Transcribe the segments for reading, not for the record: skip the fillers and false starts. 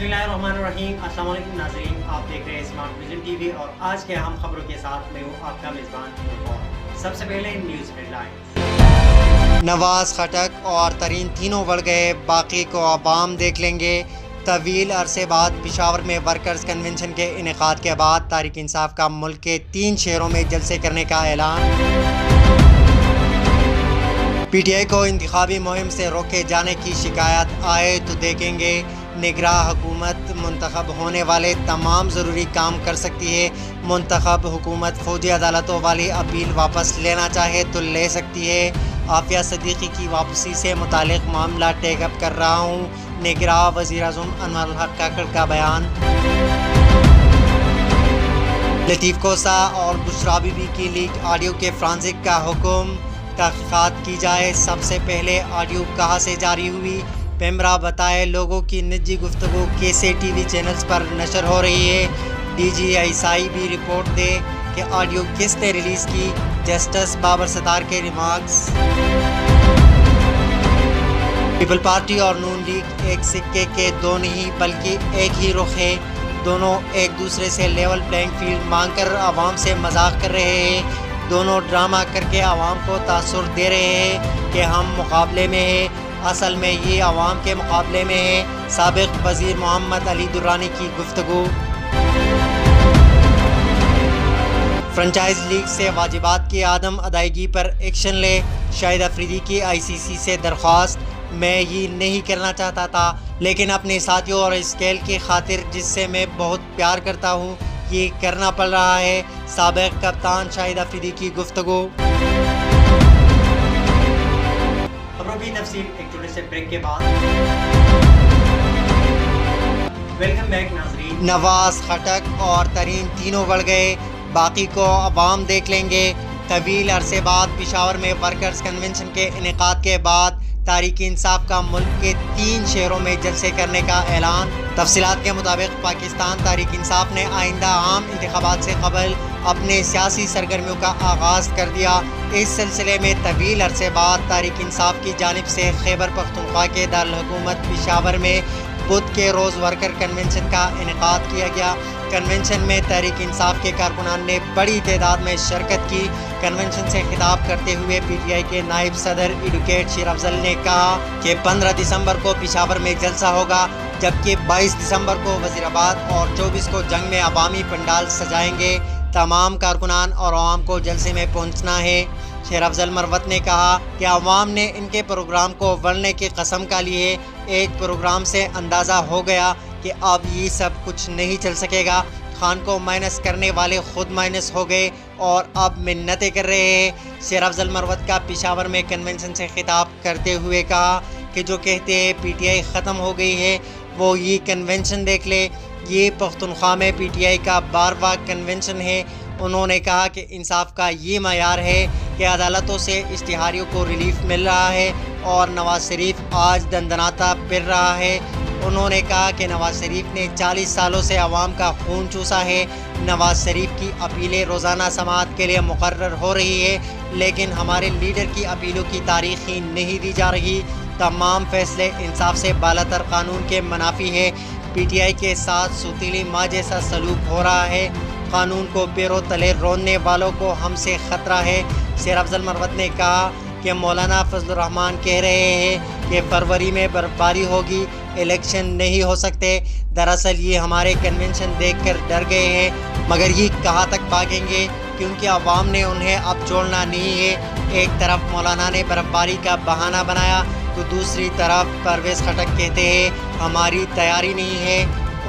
बिस्मिल्लाहिर्रहमानिर्रहीम। अस्सलाम वालेकुम नाज़रीन, आप देख रहे हैं स्मार्ट विजन टीवी और आज के अहम खबरों के साथ मैं हूँ आपका मेज़बान। सबसे पहले न्यूज़ हेडलाइंस। नवाज खटक और तरीन तीनों बढ़ गए, बाकी को अवाम देख लेंगे। तवील अरसे बाद पिशावर में वर्कर्स कन्वेंशन के इनेकाद के बाद तहरीक इंसाफ का मुल्क के 3 शहरों में जलसे करने का ऐलान। PTI को इंतखाबी मुहिम से रोके जाने की शिकायत आए तो देखेंगे। निगरां हुकूमत मुंतखब होने वाले तमाम ज़रूरी काम कर सकती है। मुंतखब हुकूमत फ़ौजी अदालतों वाली अपील वापस लेना चाहे तो ले सकती है। आफिया सदीकी की वापसी से मुतालिक मामला टेकअप कर रहा हूँ। निगरां वज़ीर-ए-आज़म अनवर हक काकड़ का बयान। लतीफ़ कोसा और बुशरा बीबी की लीक ऑडियो के फ्रांसिक का हुक्म। तहक़ीक़ात की जाए, सबसे पहले ऑडियो कहाँ से जारी हुई। पेमरा बताए लोगों की निजी गुफ्तगू कैसे TV चैनल्स पर नशर हो रही है। DGI भी रिपोर्ट दे कि ऑडियो किसने रिलीज़ की। जस्टिस बाबर सत्तार के रिमार्क्स। पीपल पार्टी और नून लीग एक सिक्के के दो नहीं बल्कि एक ही रुख है। दोनों एक दूसरे से लेवल प्लेइंग फील्ड मांग कर आवाम से मजाक कर रहे हैं। दोनों ड्रामा करके आवाम को तासुर दे रहे हैं कि हम मुकाबले में हैं। असल में ये आवाम के मुकाबले में है। साबिक वज़ीर मोहम्मद अली दुर्रानी की गुफ्तगू। फ्रेंचाइज लीग से वाजिबात की आदम अदायगी पर एक्शन ले। शाहिद अफरीदी की ICC से दरख्वास्त। मैं ये नहीं करना चाहता था लेकिन अपने साथियों और स्केल की खातिर जिससे मैं बहुत प्यार करता हूँ ये करना पड़ रहा है। साबिक कप्तान शाहिद अफरीदी की गुफ्तगू। खबरों की तफसील एक छोटे से ब्रेक के बाद। वेलकम बैक नाज़रीन। नवाज खटक और तरीन तीनों बढ़ गए, बाकी को अवाम देख लेंगे। तवील अरसे बाद पिशावर में वर्कर्स कन्वेंशन के इनेकाद के बाद तहरीक इंसाफ का मुल्क के 3 शहरों में जलसे करने का ऐलान। तफसीलात के मुताबिक पाकिस्तान तहरीक इंसाफ ने आइंदा आम इंतखाबात से कबल अपने सियासी सरगर्मियों का आगाज़ कर दिया। इस सिलसिले में तवील अरसे बाद तहरीक इंसाफ की जानिब से खैबर पख्तूनख्वा के दारुल हुकूमत पिशावर में बुध के रोज़ वर्कर कन्वेंशन का इनेकाद किया गया। कन्वेंशन में तहरीक इंसाफ के कारकुनान ने बड़ी तादाद में शिरकत की। कन्वेंशन से खिताब करते हुए PTI के नायब सदर एडवोकेट शेर अफजल ने कहा कि 15 दिसंबर को पिशावर में जलसा होगा, जबकि 22 दिसंबर को वज़ीराबाद और 24 को जंग में अवामी पंडाल सजाएंगे। तमाम कारकुनान और आवाम को जलसे में पहुंचना है। शेर अफजल मरवत ने कहा कि अवाम ने इनके प्रोग्राम को वरने की कसम का लिए। एक प्रोग्राम से अंदाज़ा हो गया कि अब ये सब कुछ नहीं चल सकेगा। खान को माइनस करने वाले खुद माइनस हो गए और अब मिन्नतें कर रहे हैं। शेर अफजल मरवत का पिशावर में कन्वेंशन से खिताब करते हुए कहा कि जो कहते हैं PTI ख़त्म हो गई है वो ये कन्वेंशन देख ले। ये पख्तूनख्वा में PTI का 12वां कन्वेंशन है। उन्होंने कहा कि इंसाफ का ये मयार है कि अदालतों से इश्तिहारियों को रिलीफ मिल रहा है और नवाज शरीफ आज दंदनाता फिर रहा है। उन्होंने कहा कि नवाज शरीफ ने 40 सालों से आवाम का खून चूसा है। नवाज शरीफ की अपीलें रोज़ाना समाअत के लिए मुकर्रर हो रही है लेकिन हमारे लीडर की अपीलों की तारीख ही नहीं दी जा रही। तमाम फैसले इंसाफ से बालातर कानून के मुनाफी है। PTI के साथ सुतीली माँ जैसा सलूक हो रहा है। कानून को पैरों तले रोनने वालों को हमसे ख़तरा है। शेर अफजल मरवत ने कहा कि मौलाना फजलुर रहमान कह रहे हैं कि फरवरी में बर्फबारी होगी, इलेक्शन नहीं हो सकते। दरअसल ये हमारे कन्वेंशन देखकर डर गए हैं, मगर ये कहाँ तक भागेंगे क्योंकि अवाम ने उन्हें अब छोड़ना नहीं है। एक तरफ मौलाना ने बर्फबारी का बहाना बनाया तो दूसरी तरफ परवेज़ खटक कहते हैं हमारी तैयारी नहीं है।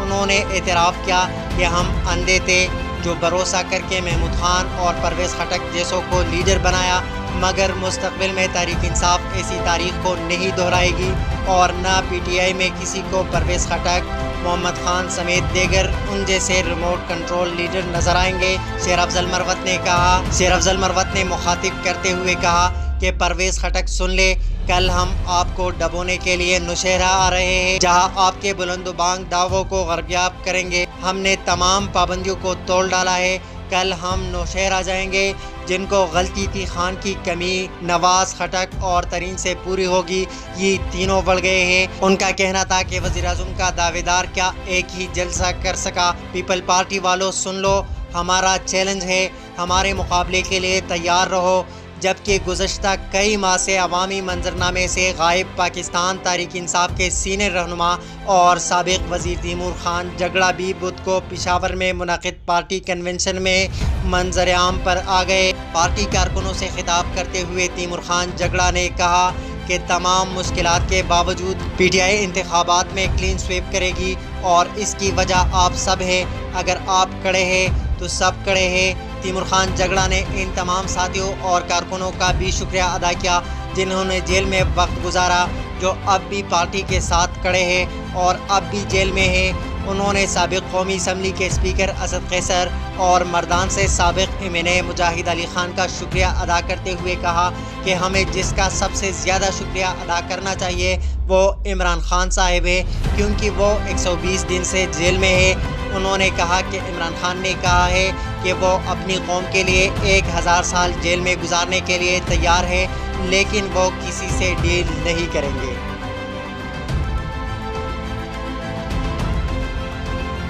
उन्होंने एतराफ़ किया कि हम अंधे थे जो भरोसा करके महमूद खान और परवेज़ खटक जैसों को लीडर बनाया, मगर मुस्तक़बिल में तहरीक इंसाफ ऐसी तारीख को नहीं दोहराएगी और न PTI में किसी को परवेज़ खटक, मोहम्मद खान समेत देगर उन जैसे रिमोट कंट्रोल लीडर नजर आएंगे। शेर अफजल मरवत ने मुखातिब करते हुए कहा कि परवेज़ खटक सुन ले, कल हम आपको डबोने के लिए नौशहरा आ रहे हैं जहां आपके बुलंदबांग दावों को गर्बियाब करेंगे। हमने तमाम पाबंदियों को तोड़ डाला है। کل ہم نوشہرہ جائیں گے۔ جن کو غلطی تھی خان کی کمی نواز، خٹک اور ترین سے پوری ہوگی، یہ تینوں بڑھ گئے ہیں۔ ان کا کہنا تھا کہ وزیر اعظم کا دعوے دار کیا ایک ہی جلسہ کر سکا۔ پیپل پارٹی والوں سن لو، ہمارا چیلنج ہے، ہمارے مقابلے کے لیے تیار رہو۔ جبکہ گزشتہ کئی ماہ سے عوامی منظرنامے سے غائب پاکستان تحریک انصاف کے سینئر رہنما اور سابق وزیر تیمور خان جگڑا بھی بدھ کو پشاور میں منعقد پارٹی کنونشن میں منظر عام پر آ گئے۔ پارٹی کارکنوں سے خطاب کرتے ہوئے تیمور خان جگڑا نے کہا کہ تمام مشکلات کے باوجود پی ٹی آئی انتخابات میں کلین سویپ کرے گی اور اس کی وجہ آپ سب ہے۔ اگر آپ کڑے ہیں تو سب کڑے ہیں۔ تیمور خان جگڑا نے ان تمام ساتھیوں اور کارکنوں کا بھی شکریہ ادا کیا جنہوں نے جیل میں وقت گزارا، جو اب بھی پارٹی کے ساتھ کڑے ہیں اور اب بھی جیل میں ہیں۔ انہوں نے سابق قومی اسمبلی کے اسپیکر اسد قیصر اور مردان سے سابق ایم این اے مجاہد علی خان کا شکریہ ادا کرتے ہوئے کہا کہ ہمیں جس کا سب سے زیادہ شکریہ ادا کرنا چاہیے وہ عمران خان صاحب ہے، کیونکہ وہ 120 دن سے جیل میں ہے۔ انہوں نے کہا کہ عمران خان نے کہا ہے کہ وہ اپنی قوم کے لیے 1000 سال جیل میں گزارنے کے لیے تیار ہے، لیکن وہ کسی سے ڈیل نہیں کریں گے۔